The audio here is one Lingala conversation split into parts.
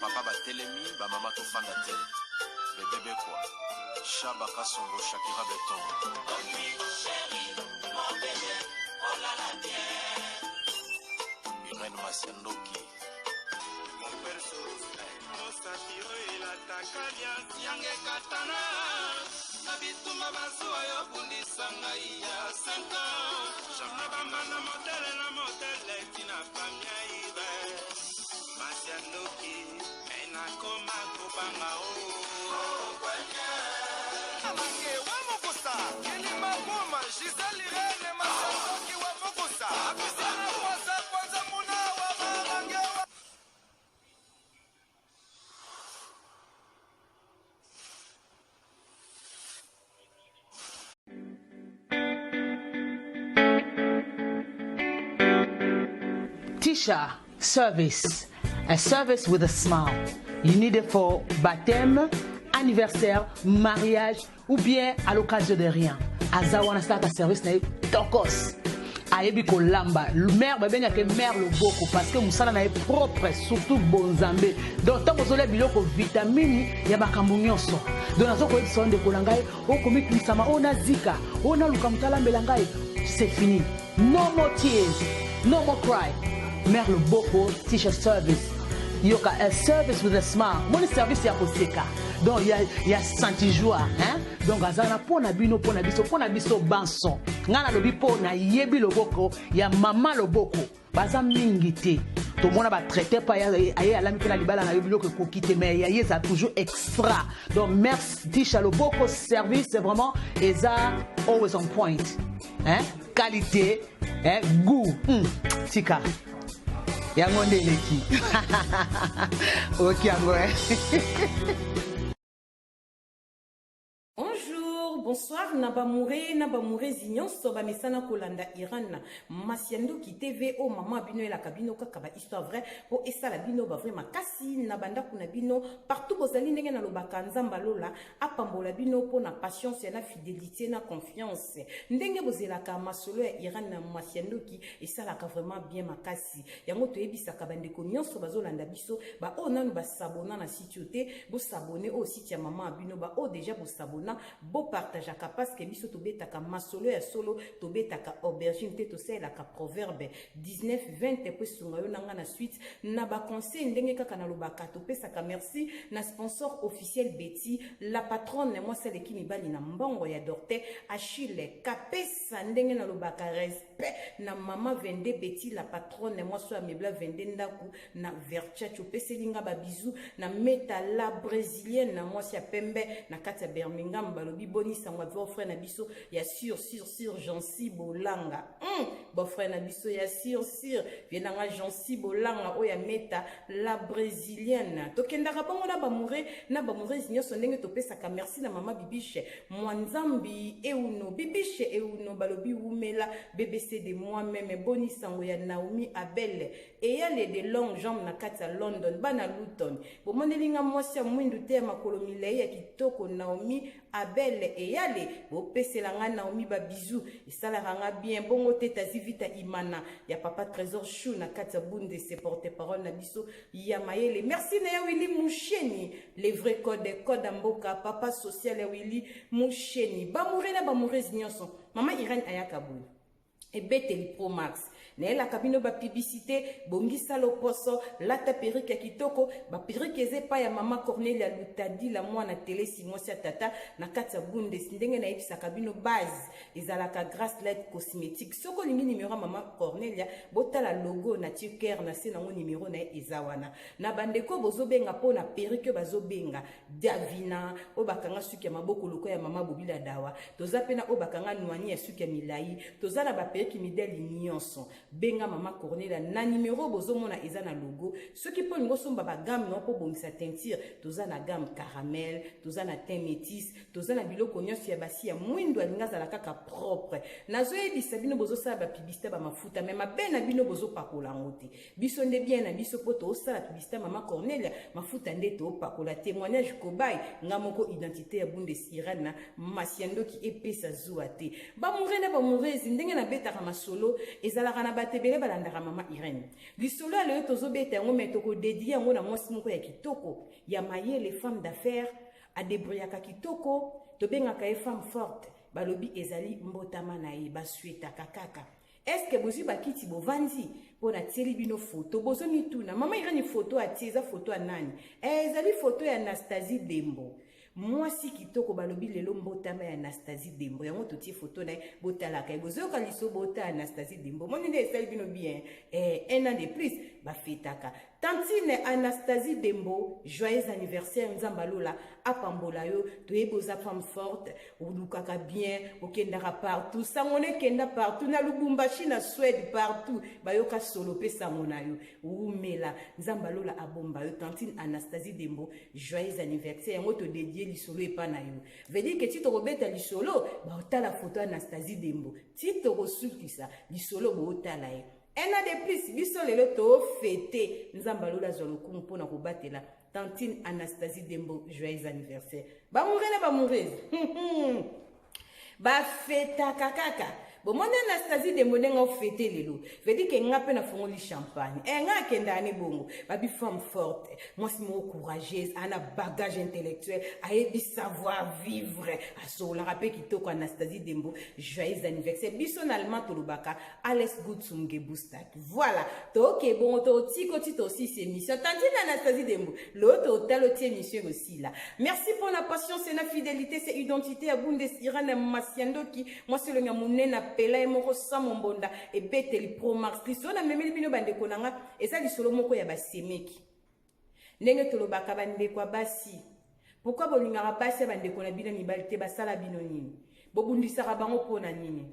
papa batelemi bamama tofanda te bebebe kwa Shaba Kasongo Shakira Beton Irene Masiandoki Yange katana na bituma bazuwa yo bundisa ngai ya 5 ans Jamna bamana modele tina pamia ibe Masiandoki ena koma kubanga kwanya Amange wa mokosa Kelima Boma Giselle Irene Masiandoki wa mokosa Akusana kwanza muna wa mamange wa Tisha service, a service with a smile. You need it for baptême, anniversaire, mariage ou bien à l'occasion de rien. Azawana start a service na tokos. Ayebi ko lamba. Mère ben yake mère le boko parce que musala na propre surtout bonzambe. Donc tant que biloko vitamine ya makambo nyonso. Donc nazo ko sonde ko langai o komi kisama ona zika, ona luka mutala melangai. C'est fini. No more tears, no more cry. Mère le boko Tisha service. Yoka a service with a smile. Mon service ya koseka. Donc il y a senti joie, hein? Donc azana pona biso banson. Ngana lobi pona yebi loboko ya mama loboko. Baza mingi te. To mona ba traiter pa ya ala mikela libala na yobilo ko kokite mais ya yesa toujours extra. Donc merci Tisha loboko service c'est vraiment eza always on point. Hein? Qualité, hein? Goût. Tika. Yango ndeleki. Ok yango. Bonsoir, Nabamouré Zignon, Soba Mesana Kolanda Iran, Masiando qui TV, oh maman bino et la cabino, kakaba histoire vraie, oh essa la bino, ba vrai makasi, Nabanda Kunabino, partout bozali nenge na lobaka nzamba lola, apambola bino pour na patience, na fidélité, na confiance. Ndenge bozelaka masolo ya Iran na Masiando qui essa la ka vraiment bien makasi. Yango to ebisa kabande ko nyonso bazolanda biso, ba oh nanu ba sabona na sitiote, bo s'abonner au site ya maman abino, ba oh déjà bo s'abona, bo partage parce que biso tobetaka masolo ya solo tobetaka aubergine te tosalaka proverbe 19-20 pe sunga yo nanga na suite na ba conseil ndenge kaka na lobaka topesaka merci na sponsor officiel Betty la patronne moi celle qui mibali na mbongo ya Dorte Achille kapesa ndenge na lobaka respect na mama vende Betty la patronne moi so amebla vende ndaku na vercha chopeselinga ba bisou na meta la brésilienne na moi sia pembe na kati ya Birmingham balobi boni sangwa vos frère na biso ya sur Jansi Bolanga bon frère na biso ya sur vienanga Jansi Bolanga o ya meta la brésilienne tokendaka bango na bamouré nyonso ndenge topesaka merci na mama bibiche mwanzambi euno bibiche euno balobi umela BBC de moi-même boni sango ya Naomi Abel et ya les de longues jambes na kati ya London bana Luton bomonelinga mwasi ya mwindu te ya makolo milei ya kitoko Naomi Abel et yale bo peselanga Naomi ba bisou esalaka bien bongo te tazi vita imana ya papa trésor chou na kati ya bunde se porte-parole na biso ya mayele merci na ya Willy Moucheni les vrais code mboka papa social ya Willy Moucheni bamouré nyonso mama Irene ayakabu ebeteli Pro Max la cabine ba publicité bongisa loposo lata perruque ya kitoko ba perruque eze pa ya mama Cornelia Lutadi la mwana télé simosia tata na kati ya bunde ndenge na yebisa cabine base ezalaka Grace Light cosmétique soko lingi numéro mama Cornelia botala logo na ticker na se nango numéro na ezawana na bandeko bozobenga po na perruque bazobenga Davina obakanga suki ya maboko loko ya mama Bobila Dawa toza pena obakanga nwani ya suki ya milai toza na ba perruque mideli nyonso benga mama Cornelia na numéro bozomona eza na logo soki po ngo somba ba gamme no po bongisa teinture toza na gamme caramel toza na teint métis toza na biloko nyonso ya basi ya mwindo alinga zala kaka propre nazo yebisa bino bozosala ba publicité ba mafuta mais mabe na bino bozopakola ngote biso nde bien na biso po tosala publicité mama Cornelia mafuta nde to pakola témoignage kobai ngamoko identité ya Bundesirana na Masiando ki epesa zuwa te ba mouré ndenge na betaka masolo ezalaka na bato ebele balandaka mama Irène lisolo ya lelo tozobeta yango me tokodedie yango na mwasi moko ya kitoko ya mayele femme d'affaires adebrouillaka kitoko tobengaka ye femme forte balobi ezali mbotama na ye baswetaka kaka eske bozwi bakiti bovandi mpo na tieli bino foto bozomituna mama Irène foto atie eza foto ya nani ezali foto ya Anastasie Dembo mwasi kitoko balobi lelo mbotama ya Anastasie Dembo yango totie foto na ye botalaka ye bozoyoka liso bota Anastasie Dembo moni nde esali bino bien un an de plus bafetaka tantine Anastasie Dembo joyeux anniversaire nzamba lola apambola yo toyebi oza femme forte olukaka bien okendaka partout sango nekenda partout na Lubumbashi na Suède partout bayoka solo pe sango na yo umela nzamba lola abomba yo tantine Anastasie Dembo joyeux anniversaire yango to dédié lisolo epa na yo veut dire que ti tokobeta lisolo baotala photo Anastasie Dembo ti tokosukisa lisolo bootala ye un an de plus biso lelo tofete nzamba lola zwa lokumu mpona kobatela tantine Anastasie Dembo joyeux anniversaire bamurele bamurezi bafetaka kaka bomona Anastasie Dembo ndenge ofete lelo veut que nga pe na fongoli champagne nga akenda ane bongo babi femme forte mwasi moko courageuse ana bagage intellectuel ayebi savoir vivre asolaka pe kitoko Anastasie Dembo joyeux anniversaire biso na allemand tolobaka alles gut zum Geburtstag voilà toke bongo totiko ti tosisi émission tantine Anastasie Dembo lo totalo ti émission aussi là merci pour la patience et la fidélité c'est identité ya Bundesirana Masiandoki mwasi longa munena pela e moko samo mbonda e beteli pro max liso na memeli bino bandeko nanga eza lisolo moko ya basemeki ndenge tolobaka bandeko basi pourquoi bolingaka basi bandeko na bino mibali te basala bino nini bobundisaka bango pona nini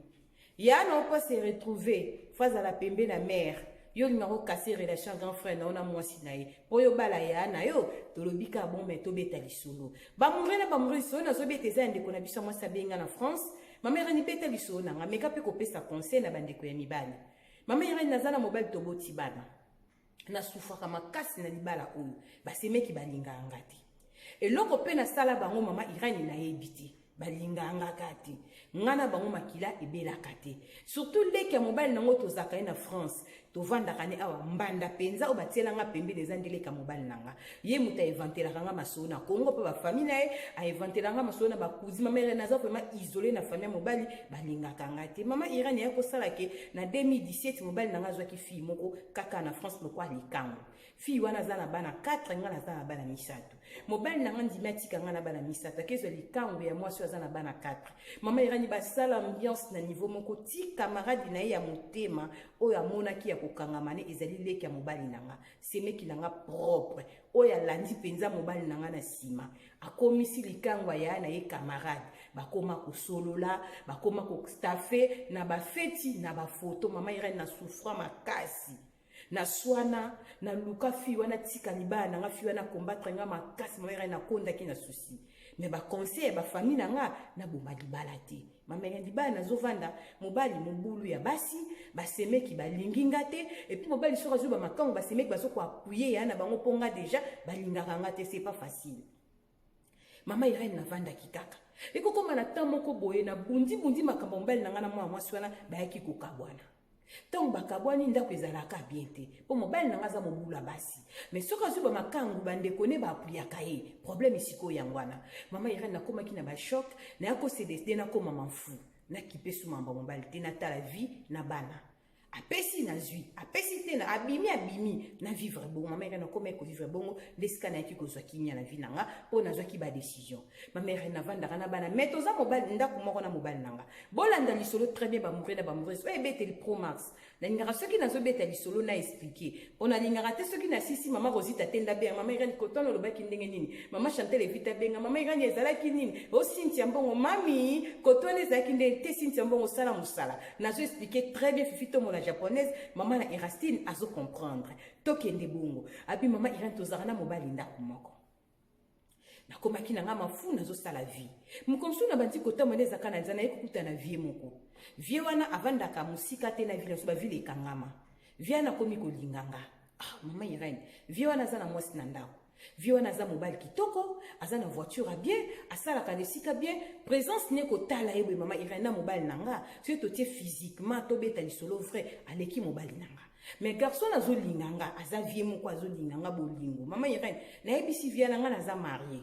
yana opo se retrouver face à la pembe na mère yo lingako kase relation grand frère na ona mwasi na ye po yo bala ya na yo tolobika bon mais tobeta lisolo bamurena bamureli so na zobeta eza ndeko na biso mwasi abenga na France mama Irène beta lisolo nanga meka pe kopesa conseil na bandeko ya mibali mama Irène nazana mobile toboti bana na sufaka makasi na libala oyo basemeki balinganga te eloko pe na sala bango mama Irène na yebiti balinganga kati ngana bango makila ebelaka te surtout leki ya mobile nango tozaka ye na France tovandaka ne awa mbanda penza o batielanga pembe des andeleka mobile nanga ye muta evantelaka nga masolo na Congo pe ba famille na ye a evantelanga masolo na bakuzi mama Irène naza vraiment isolé na famille mobile balingaka nga te mama Irène ya kosala ke na 2017 mobile nanga zwaki fille moko kaka na France lokwa likango fille wana za na bana 4 nga na za na bana misato mobile nanga ndima tika nga na bana misato kezo likango ya mwasi za na bana 4 mama Irène basala ambiance na niveau moko ti camarade na ye ya motema oyo amonaki ya kokangamane ezali leki ya mobali nanga semeki nanga propre oyo alandi penza mobali nanga na sima akomisi likango ya na ye camarade bakoma kosolola bakoma kostafe na bafeti na bafoto mama Irène na souffra makasi na swana na luka fi wana tika libana nanga fi wana combattre nga makasi mama Irène na konda ki na souci mais ba conseil ba famille nanga na boma libala te mama Irène libala nazovanda mobali mobulu ya basi basemeki balinginga te et puis mobali soka zo ba makango basemeki bazoko appuyer ya na bango ponga déjà balingaka nga te c'est pas facile mama Irène na vanda kitaka ekokoma na temps moko boye na bundi makambo mobali nanga na mwa mwasi wana bayaki kokabwana tant bakabwani ndako ezalaka bien te po mobile nanga za mobula basi mais soka zuba makangu bandeko ne ba apuyaka ye problème isiko yangwana mama Irène na koma ki na ba choc na yako cdc na koma mafu na kipesu mamba mobile te na tala vie na bana apesi na zui apesi te na abimi na vivre bon mama Irène na koma ko vivre bon lesika na yaki ko zwa kinya na vie nanga po na zwa ki ba décision mama Irène na vanda kana bana mais toza mobile ndako moko na mobile nanga bolanda lisolo très bien ba mourir ba mourir so ebeteli pro max na ngara soki na zo beteli solo na expliquer on a lingara te soki na sisi mama Rosita tenda bien mama Irène kotono lo baki ndenge nini mama Chantel evita benga mama Irène ezalaki nini o Cynthia mbongo mami kotono ezalaki ndenge te Cynthia mbongo sala musala na zo expliquer très bien fifito la japonaise maman na Erastine azo comprendre tokende bongo abi mama Irène tozarana mobali ndako moko na komaki na nga mafu nazo sala vie mukomsu na bandi kota moneza kana nzana ekukuta na vie moko vie wana avandaka musika te na ville so ba ville ekangama vie na komi kolinganga mama Irène vie wana za na mwasi na ndako vie wana aza mobali kitoko aza na voiture bien asalaka na esika bien présence ne kotala ye boye mama Irène na mobali nanga soki totie physiquement tobeta lisolo vrai aleki mobali nanga mais garçon azolinganga aza vie moko azolinganga bolingo mama Irène nayebisi vie nanga naza marié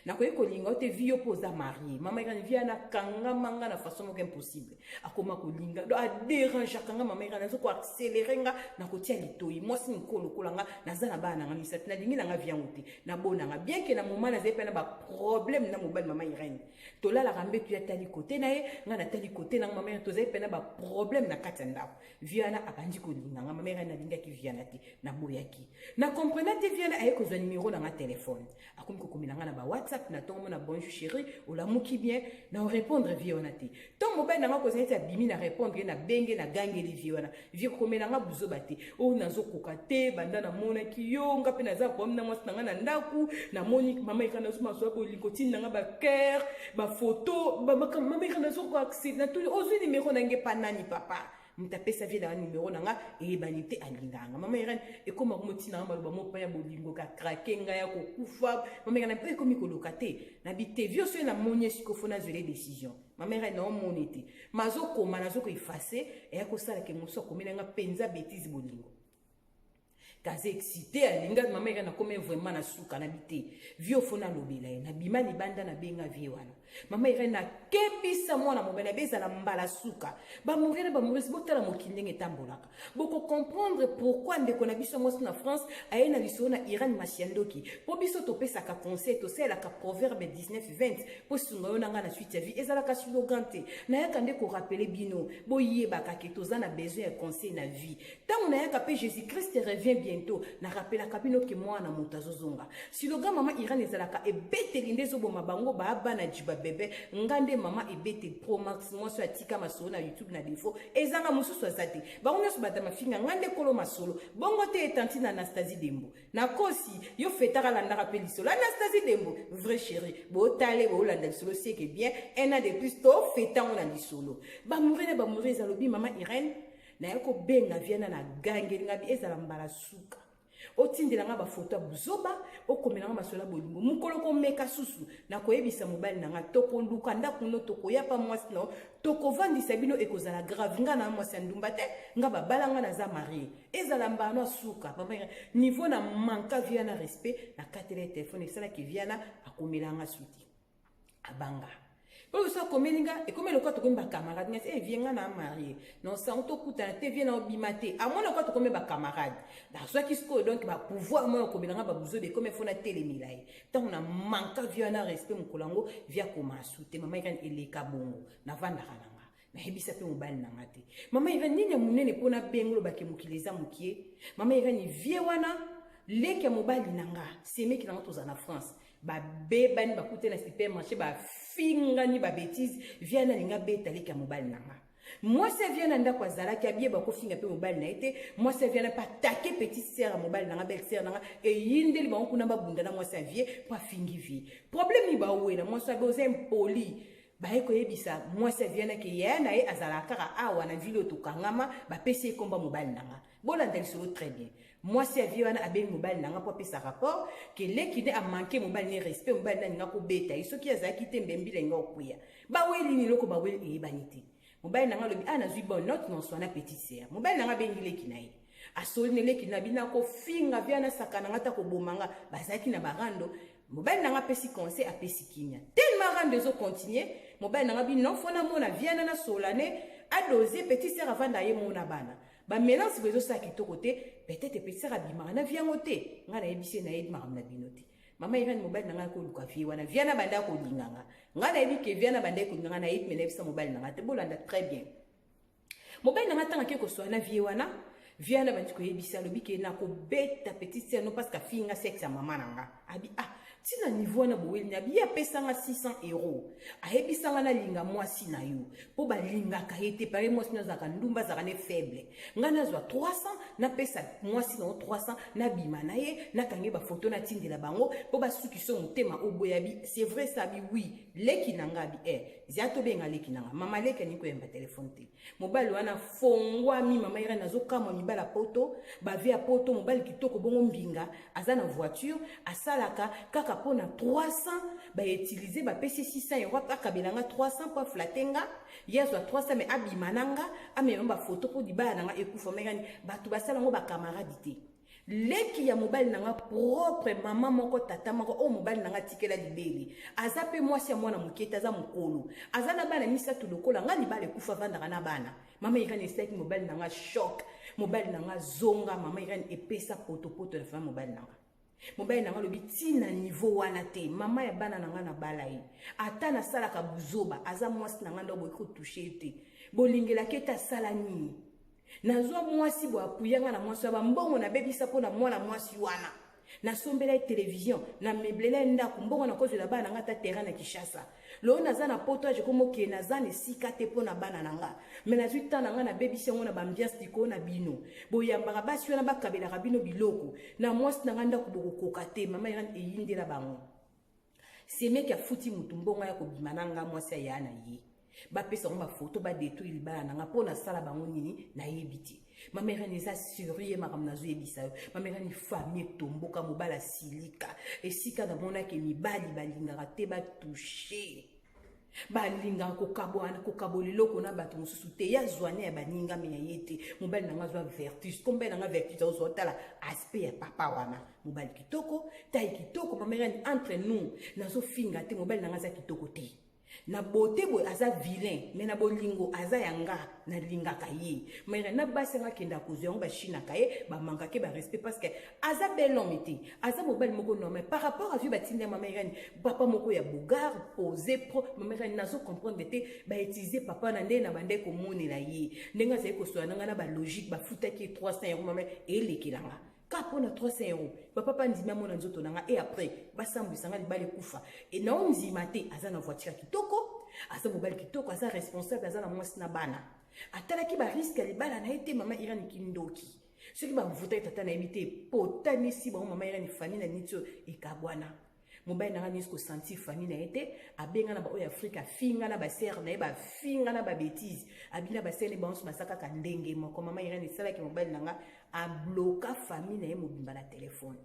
nakoki kolinga ote vie yo mpo oza marié mama Irène vie ana kangamanga na façon moko impossible akoma kolinga do adérangeaka nga mama Irène azoko accéléré nga nakotia litoi mwasi mikolokola nga naza na bana nanga misatu nalingi nanga vie yango te nabonanga bien ke na moma nazali mpe na baproblème na mobali mama Irène tolalaka mbetu ya tali kote na ye nga na tali kote nanga mama Irène tozali mpe na baproblème na kati ya ndako vie wana abandi kolinga nga mama Irène nalingaki vie wana te naboyaki na comprena te vie wana aye kozwa nimero na nga telefone akomi kokomela nga na WhatsApp na tongo na bonjour chérie olamuki bien na répondre vie wana te ton mobile na nga kozali te abimi na répondre na benge na gangeli vie wana vie komela nga buzoba te o nazokoka te banda na monaki yo nga pe naza problème na mwasi na nga na ndaku na moni mama Irène nazoma so ko likotine na nga ba cœur ba photo mama Irène nazoko accès na tout ozwi numéro na nge pa nani papa mutapesa vie na numéro nanga eyebani te alinganga mama Irène ekoma komotina nga maloba mopa ya bolingo ka krake nga ya kokufa mama Irène mpe ekomi koloka te na bitevio so na moni esikofona zwele décision mama Irène na omoni te mazokoma nazoko effacer eya kosala ke moso akomela nga penza bêtise bolingo kaze excité alinga mama Irène akome vraiment na suka na bite vie ofona lobela ye na bima libanda na benga vie wana mama Irène akebisa mwana mobali abezala mbala suka bamorena bamoresi botala mokili ndenge etambolaka boko comprendre pourquoi ndeko na biso mwasi na France aye na lisolo na Irène Masiandoki po biso topesaka conseil tosalaka proverbe 19-20 po sunga yo nanga na suite ya vie ezalaka slogan te nayaka nde korapele bino boyebaka ke toza na besoin ya conseil na vie ntango nayaka mpe Jésus Christ revient bientôt na rappelaka bino ke mwana moto azozonga slogan mama Irène ezalaka ebeteli nde ezoboma bango baabana jiba bebe ngande mama ebete pro max mwasi atika masolo na YouTube na defo ezanga mosusu azate bango nyonso bata mafinga ngande kolo masolo bongo te etanti na Anastasie Dembo na kosi yo fetaka landaka pe lisolo Anastasie Dembo vrai chéri botale bolanda lisolo seke bien un an de plus to fetango na lisolo bamurene ezalobi mama Irène na yako benga viana na gangeli ngabi ezala mbala suka otindela nga ba photo buzoba okomela nga masola bolingo mukolo ko meka susu na koyebisa mobali na nga toko luka ndaku no toko ya pa mwasi no toko vandisa bino ekozala grave nga na mwasi ndumba te nga babala nga na za marié ezala mbano suka papa niveau na manka viana respect na katele téléphone esala ki viana akomela nga suti abanga pour ça comme linga et comme le quoi to comme ba camarade ngas e vient na marié non ça on to kuta te vient na bimate à mon quoi to comme ba camarade da soit qui sko donc ba pouvoir moi comme linga ba buzo be comme faut na télémilai tant on a manque via na respect mon kolango via comment souter maman Irène eleka bongo na vanda kananga na hebisa pe mobali na ngate mama Irène nini munene pona bengolo ba ke mukileza mukie mama Irène vie wana leke mobali nanga seme ki na toza na France ba bebani ba kute na supermarché ba fingani ba bêtise viana linga beta leka mobali nanga moi ça vient nda kwa zala ki abie ba ko finga pe mobali na été moi ça vient pas taquer petite sœur mobali nanga belle sœur nanga et yindeli ba kuna ba bunda na moi ça vie pas fingi vie problème ni ba wela moi ça besoin impoli ba eko yebisa moi ça vient que yana e azala kaka awa na ville otokangama ba pesi komba mobali nanga bolanda solo très bien moi c'est viana abe mobile nanga po pesa rapport que l'équité a manqué mobile ni respect mobile na nga ko beta iso ki azaki te mbembile nga okuya ba weli ni loko ba weli e banité mobile nanga lobi ana zui bon note non so na petite sœur mobile nanga bengile kinayi asoli ne leki na bina ko finga viana sakana ngata ko bomanga bazaki na barando mobile nanga pesi conseil a pesi kinya tellement rando zo continuer mobile nanga bi non fona mona viana na solane a doser petite sœur avant d'aller mona bana ba mélange bezo sa kitoko te peut-être petite sœur abima na viango te nga na ebise na edma na binote mama Irène mobile nanga ko luka vie wana viana banda ko linganga nga na ebi ke viana banda ko linganga na edme na ebisa mobile nanga te bolanda très bien mobile nanga tanga ke ko so na vie wana viana bandi ko ebisa lobi ke na ko beta petite sœur no parce que finga sexe ya mama nanga abi tina niveau na boeli na bi apesanga 600 euros ayebisanga na linga mwasi na yo po balingaka ye te pare mwasi nazaka ndumba zaka ne faible nga nazwa 300 na pesa mwasi na 300 na bima na ye na kange ba photo na tindela bango po basukiso motema oboya bi c'est vrai ça bi oui leki nanga bi ziato benga leki nanga mama leki ni koyemba telefone te mobali wana fongwa mi mama ira nazokama mibala poto ba via poto mobali kitoko bongo mbinga aza na voiture asalaka kaka pona 300 ba utiliser ba pesi 600 euros kaka belanga 300 pa flatenga yazwa 300 mais abimananga amemba photo po di bana nga ekufa megani batu basala ngo ba camarade te leki ya mobali nanga propre mama moko tata moko o mobali nanga tikela libeli aza pe mwasi ya mwana muketa za mukolo aza na bana misatu lokola nga libale kufa vandaka na bana mama irani esaki mobali nanga shock mobali nanga zonga mama irani epesa poto na fama mobali nanga lobi tina niveau wana te mama ya bana nanga na balai ata na salaka buzoba aza mwasi nanga ndo boiko toucher te bolingela keta sala nini nazwa mwasi bo apuyanga na mwasi ba mbongo na bebisa pona mwana mwasi wana na sombela television na meblela ndako mbongo na kozo la bana ngata terrain na Kishasa lo naza na potage komo ke naza ne sikate pona bana nanga mais na 8 ans nanga na bebisa ngona ba ambiance tiko na bino boyamba basi wana bakabela kabino biloko na mwasi nanga ndako bokokoka te mama irani eyindela bango semeki afuti mutu mbongo ya kobimananga mwasi ya na ye bapesa ngo ba photo ba détruire libala nanga pona sala bango nini na yebiti mama irani eza sérieux makam nazo yebisa yo mama irani famille tomboka mobala silika esika na mona ke mibali balingaka te ba toucher balinga kokaboleloko na bato mosusu te ya zwane ya baninga me ya ye te mobali nanga azwa vertus kombe nanga vertus ozotala aspect ya papa wana mobali kitoko tai kitoko mama irani entre nous nazofinga te mobali nanga aza kitoko te na beauté boy aza vilain mais na bolingo aza yanga na lingaka ye mais na basenga kenda kozonga ba china kaye ba mangaka ba respect parce que aza bel homme te aza mobali moko non mais par rapport à vie batinde mama irani papa moko ya bogar posé pro mama irani nazo comprendre te ba utiliser papa na nde na bande ko monela ye ndenga za ko soana na ba logique ba futaki 300 euros mama elekilanga kapona 300 euros papa ndima mona nzoto nanga et après basambwisanga libale kufa et na onzima te aza na voiture kitoko aza mobali kitoko aza responsable aza na mwasi na bana atalaki ba risque libala na ete mama irani kindoki soki ba mvuta tata na ebite potani si ba mama irani famille na nitio ekabwana mobali nanga nisko sentir famille na ete abenga na ba oya Afrika finga na ba sœur na ba finga na ba bêtise abina ba sene ba onso masaka ka ndenge moko mama irani sala ki mobali nanga a bloqué famille na ye mobimba na téléphone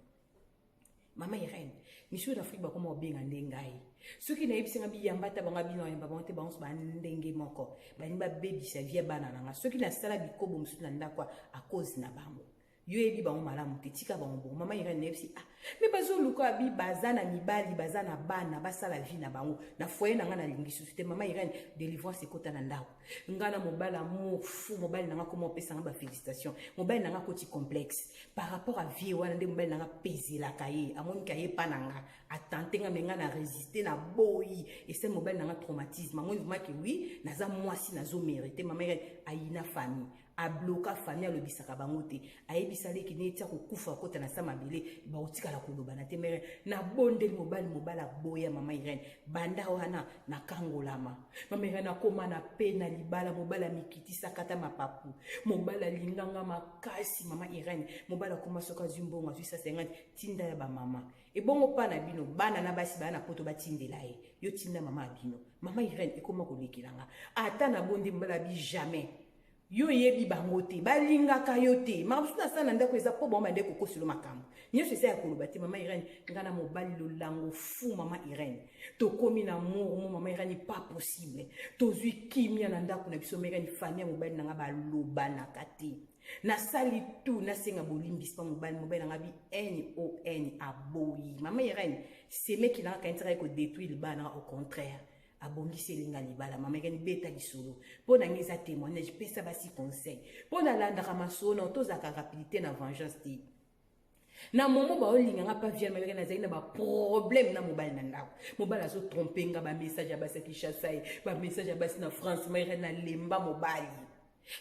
mama irene monsieur d'Afrique ba koma obenga ndengai soki na yebisinga biyambata banga bino yamba bonte ba onso ba ndenge moko bani ba bebisa via bana nanga soki na sala bikobo musu na ndakwa a cause na bango yo ebi ba malamu te tika ba mbongo mama irene nepsi mais bazo luka bi bazana mibali bazana bana basala vie na bango na foyer nanga na lingi société mama irene délivrance ekota na ndako ngana mobala mofu mobali nanga komo pesa nga ba félicitations mobali nanga koti complexe par rapport à vie wana nde mobali nanga pezela kaye amoni kaye pananga atentenga menga na résister na boyi et c'est mobali nanga traumatisme amoni vraiment que oui naza mwasi nazo mériter mama irene ayina famille a bloqué famille a lobisaka bango te ayebisa leki neti kokufa kota na sama bele ba otikala koloba na te mere na bondeli mobala boya mama irene banda wana na kangolama mama irene akoma na pe na libala mobala mikitisa kata mapapu mobala linganga makasi mama irene mobala koma soka zimbonga zuisa 50 tinda ya ba mama e bongo pa na bino bana na basi bana poto batindela ye yo tinda mama abino mama irene ekoma kolekilanga ata na bondi mbala bi jamais yo yebi bango te balingaka yo te mabusuna sana ndako eza po bomba ndeko kosilo makambo nyeso esa ya koloba te mama irene ngana mobali lolango fu mama irene tokomi na amour mama irene pas possible tozwi kimia na ndako na biso irene famille mobali nanga balobanaka te nasali tu nasenga bolimbisa mobali nanga bi NON aboyi mama irene semeki nanga kaintaka ko détruire bana au contraire abongisi linga libala mama irene beta lisolo pona ngeza témoignage pesa basi conseil pona landaka masono tozaka rapidité na vengeance te na momo ba olinga nga pa vient mama irene azali na ba problème na mobali na ndako mobali azo tromper nga ba message ya basi Kishasa ba message ya basi na France mama irene na lemba mobali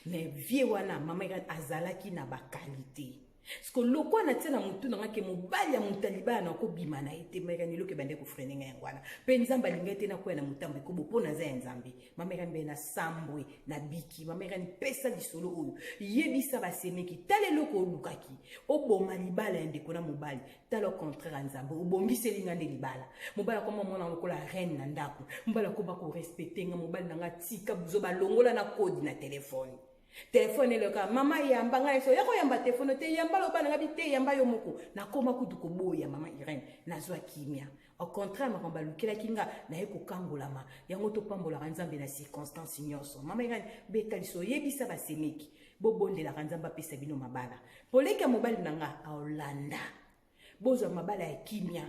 mais vie wana mama irene azalaki na ba qualité Siko lokwa na tia na mutu na ngake mobali ya mutaliba na ko bima na ete meka ni loke bande ko frene nga ngwana pe nzamba lingete na ko na mutambo ko bopona za nzambe mameka mbe na sambwe na biki mameka ni pesa di solo oyo yebisa ba semeki tale loko lukaki oboma libala ende ko na mobali talo contraire nzambe obongise linga nde libala mobali ko mona ko la reine na ndako mobali ko ba ko respecter nga mobali na tika buzo ba longola na code na telefone telefone le ka mama yamba nga so yako yamba telefone te yamba lo bana ngabi te yamba yo moko na koma kudu ko boya mama Irene na zwa kimia au contraire makomba lukela kinga na yeko kangolama yango to pambola nzambe na circonstance nyonso mama Irene betali so yebisa ba semeki bobonde la nzamba pesa bino mabala poleka mobali nanga a Holanda bozo mabala ya kimia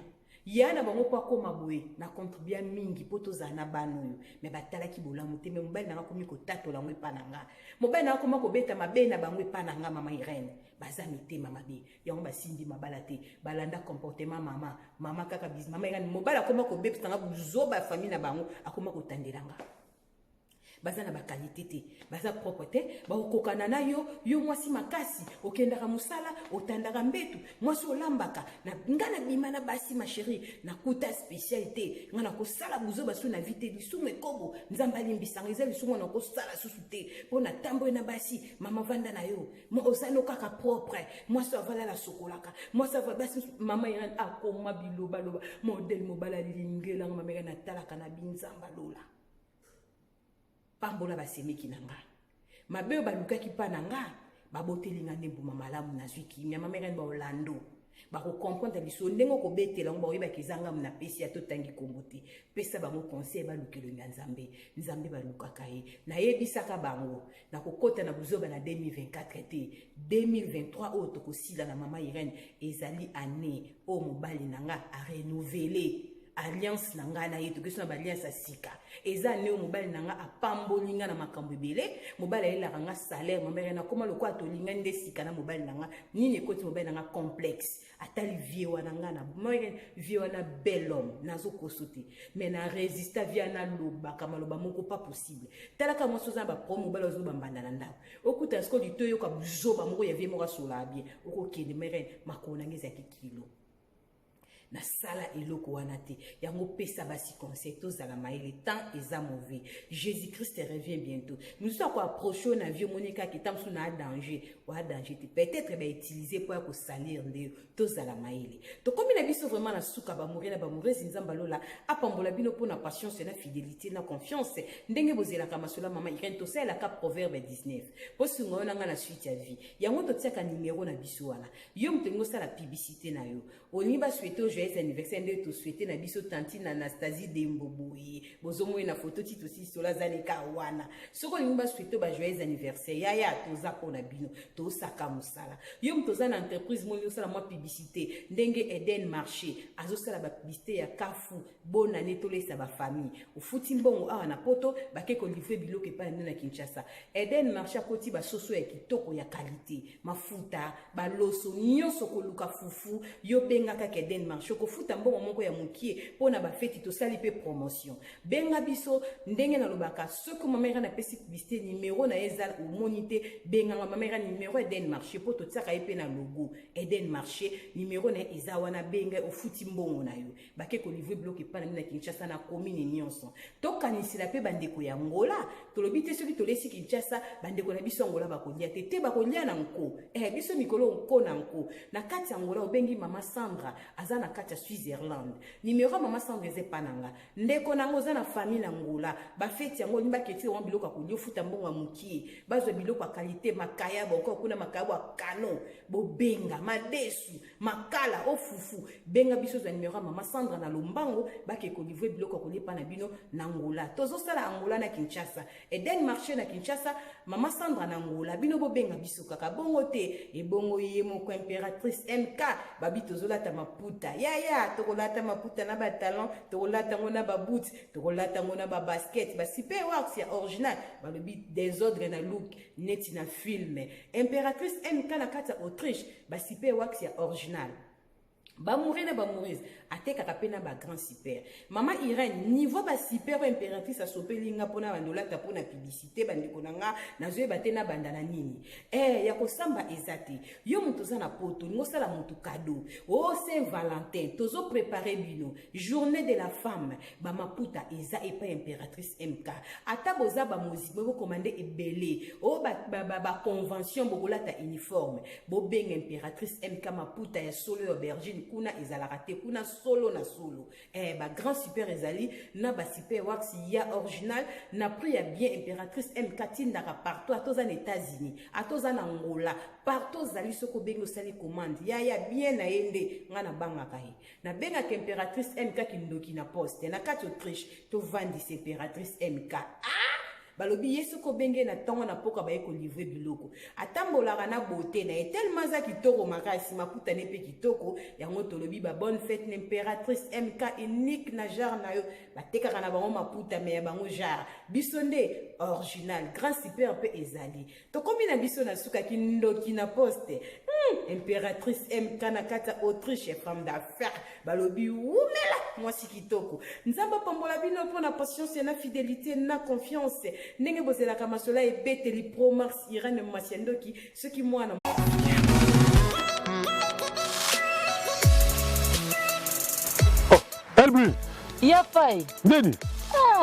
yana bango pa koma boye na contribuer mingi poto za na banoyo me batala ki bolamu te me mobali na komi ko tatola ngwe pananga mobali na koma ko beta mabe na bangwe pananga mama Irene baza mitema mabe yango basindi mabala te balanda comportement mama kaka biz mama Irene mobali akoma ko beta nga buzoba famille na bango akoma ko tandelanga baza na ba qualité te baza propre te ba okokana na yo mwasi makasi okendaka musala otandaka mbetu mwasi olambaka na ngana bima na basi ma chérie na kuta spécialité ngana ko sala buzo basu na vite lisume kobo nzamba limbisanga eza lisumo na ko sala susu te pona tambo na basi mama vanda na yo mo osano kaka propre mwasi avala la sokolaka mwasi avala basi mama Irene akoma biloba loba modèle mobala lingela mama Irene atalaka na binzamba lola pambola basemeki nanga mabe balukaki pa nanga babotelinga ndembuma malamu na zwiki nya mamere ba Orlando ba ko comprendre liso ndengo ko betela ngo ba kezanga mna pesi ya totangi kombote pesa bango conseil ba lukelo nzambe ba lukaka ye na yebisaka bango na kokota na buzoba na 2024 te 2023 auto ko sila na mama Irene ezali année o mobali nanga a renouveler alliance nanga na yeto keso na ba alliance asika eza ne mobali nanga apambolinga na makambo ebele mobali ayela kanga salaire momere na koma lokwa tolinga nde sika na mobali nanga nini koti mobali nanga complexe atali vie wana nga na momere vie wana bel homme nazo kosote mais na résista via na loba kama loba moko pas possible talaka moso za ba pro mobali ozo bambanda na ndako okuta sko litoyo ka buzoba moko ya vie moko sola bien okokende mere makona ngeza kilo na sala eloko wana te yango pesa basi conseil tozala maele temps eza mauvais Jésus Christ revient bientôt nous sommes quoi approcher na vieux monika qui tam sous na danger te peut-être ba utiliser pour ko salir nde tozala maele to comme na biso vraiment na suka ba mourir nzamba lola apambola bino pour na patience na fidélité na confiance ndenge bozela kama sola mama Irene to sala ka proverbe 19 posi ngona nga na suite ya vie yango to tiaka numéro na biso wana yo mtengo sala publicité na yo oniba souhaiter joyeux anniversaire de to souhaiter na biso tantine Anastasie Demboboye bozomo na photo tito si sola zaleka wana soko nimba souhaiter ba joyeux anniversaire ya toza pona bino to saka musala yo mtoza na entreprise mo yo sala moi publicité ndenge Eden Marché azo sala ba publicité ya Kafu bonne année to lesa ba famille ufuti mbongo awa na poto bakeko livrer biloko epa na Kinshasa Eden Marché akoti ba soso ya kitoko ya qualité mafuta ba loso nyonso koluka fufu yo benga kaka Eden Marché ko futa mbongo moko ya mukie pona ba feti to sali pe promotion benga biso ndenge na lobaka soko mamera na pesi publicité numéro na ezal ou monité benga mamera numéro Eden Marché poto tsaka epe na logo Eden Marché numéro na ezawana benga o futi mbongo na yo bakeko livrer bloc epa na Kinshasa na commune nyonso to kanisila pe bandeko ya Ngola to lobite soki to lesi Kinshasa bandeko na biso Ngola bakolia te bakolia na nko biso mikolo nko na nko na kati ya Ngola obengi mama Sandra azana kati ya Switzerland numéro mama Sandra zepananga ndeko nango za na famille na Ngola ba feti yango limba keti wa biloko ko futa mbongo mukie bazo biloko ya qualité makaya boko kuna makaya wa canon bo benga madesu makala ofufu benga biso za numéro mama Sandra na Lombango bake ko livrer biloko ko lepa na bino na Ngola tozo sala Angola na Kinshasa Eden Marché na Kinshasa mama Sandra na Ngola bino bo benga biso kaka bongo te e bongo ye moko impératrice MK babi tozolata maputa ya tokolata maputa na ba talent tokolata ngona ba boots tokolata ngona ba basket ba super wax ya original ba le bit désordre na look neti na film impératrice MK na kata Autriche ba super wax ya original Bamouré na bamoureuse atekaka pe na ba grand super mama Irène niveau ba super impératrice asopeli nga pona bandolata pona publicité bandeko na nga nazoyeba te na bandana nini ya kosamba ezate yo mutu za na poto ngosala mutu cadeau Saint Valentin tozo préparer bino journée de la femme ba maputa eza epa impératrice MK ata boza ba musique bo commander ebele ba convention bokolata uniforme bo benga impératrice MK maputa ya solo aubergine kuna ezalaka te kuna solo na solo ba grand super ezali na ba super wax ya original na prix ya bien impératrice MK tindaka partout atoza na États-Unis atoza na Angola partout zali soko bengo sali commande ya bien na yende ngana bangaka he na benga impératrice MK kindoki na poste na kati Autriche to vandi impératrice MK balobi yesu ko benge na tongo na poka ba eko livrer biloko atambolaka na beauté na tellement za kitoko makasi maputa ne pe kitoko yango tolobi ba bonne fête l'impératrice MK unique na jar na yo batekaka na bango maputa me ya bango jar bisonde original grand super pe ezali to komi na biso na suka kindoki na poste impératrice MK na kata Autriche femme d'affaires balobi umela mwasi kitoko nzamba pambola bino pona patience na fidélité na confiance ndenge bozelaka masola ebeteli pro Mars Irène Masiandoki soki mwana Elbu ya fai nini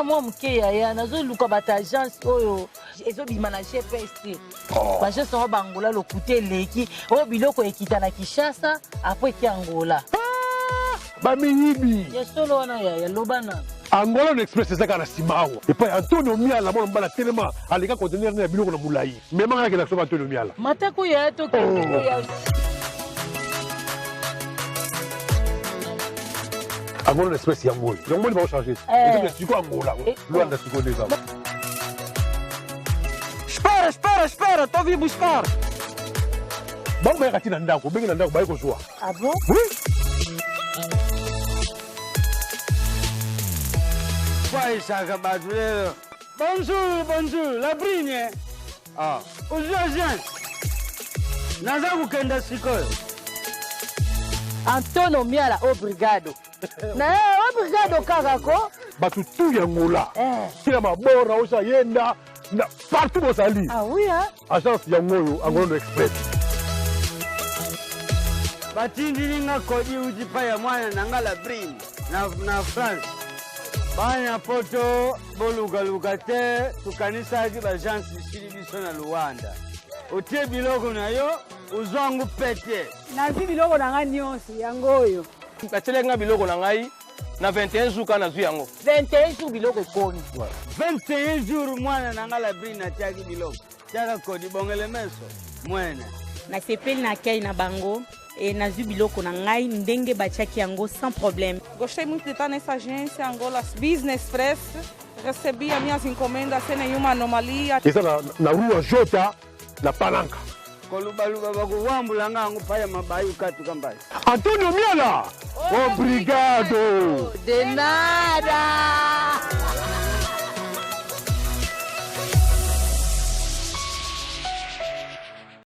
mwa mke ya nazoluka bata agence oyo ezobima na GPS bagence oyo bangola lokute eleki oyo biloko ekita na Kinshasa apo eki Angola bamiyibi ya solo wana ya lobana Angola no express ezaka na simawa epa Antonio Miala mwana mbala telema aleka conteneur na biloko na mulai mema ngaka na soba Antonio Miala matako ya to ya Angola no express yango yango va changer et tu quoi Angola Luanda tu connais ça espera tô vim buscar bango ya katina ndako bengi na ndako baye ko joa ah bon oui Bonjour, la brigne. Aujourd'hui, naza kukenda sikoyo. Antonio Miala obrigado. Na obrigado kakako. Batu tu ya Angola. Kila mabora osa yenda na partout bosali. Ah oui hein. Agence ya ngoyo Angola Express. Batindilinga kodi ujipa ya mwana nanga la brigne na France. Banya poto bolugaluga te tukanisaki bajansi sili biso na Luanda otie biloko na yo uzwangu pete nazi biloko na ngai nyonso yango oyo batelenga biloko na ngai na 21 jours kana zwi yango 21 jours biloko ekoni 21 jours mwana nanga la bri na tiaki biloko tiaka kodi bongele meso mwene nasepeli na kei na bango e nazwi biloko na ngai ndenge batiaki yango sans problème. Gostei muito de estar nessa agência Angola Business Press. Recebi as minhas encomendas sem nenhuma anomalia. Essa na rua Jota na Palanca. Kolubaluba bakuwambula ngangu paya mabayu katu kambai. Antonio Miala. Obrigado. De nada.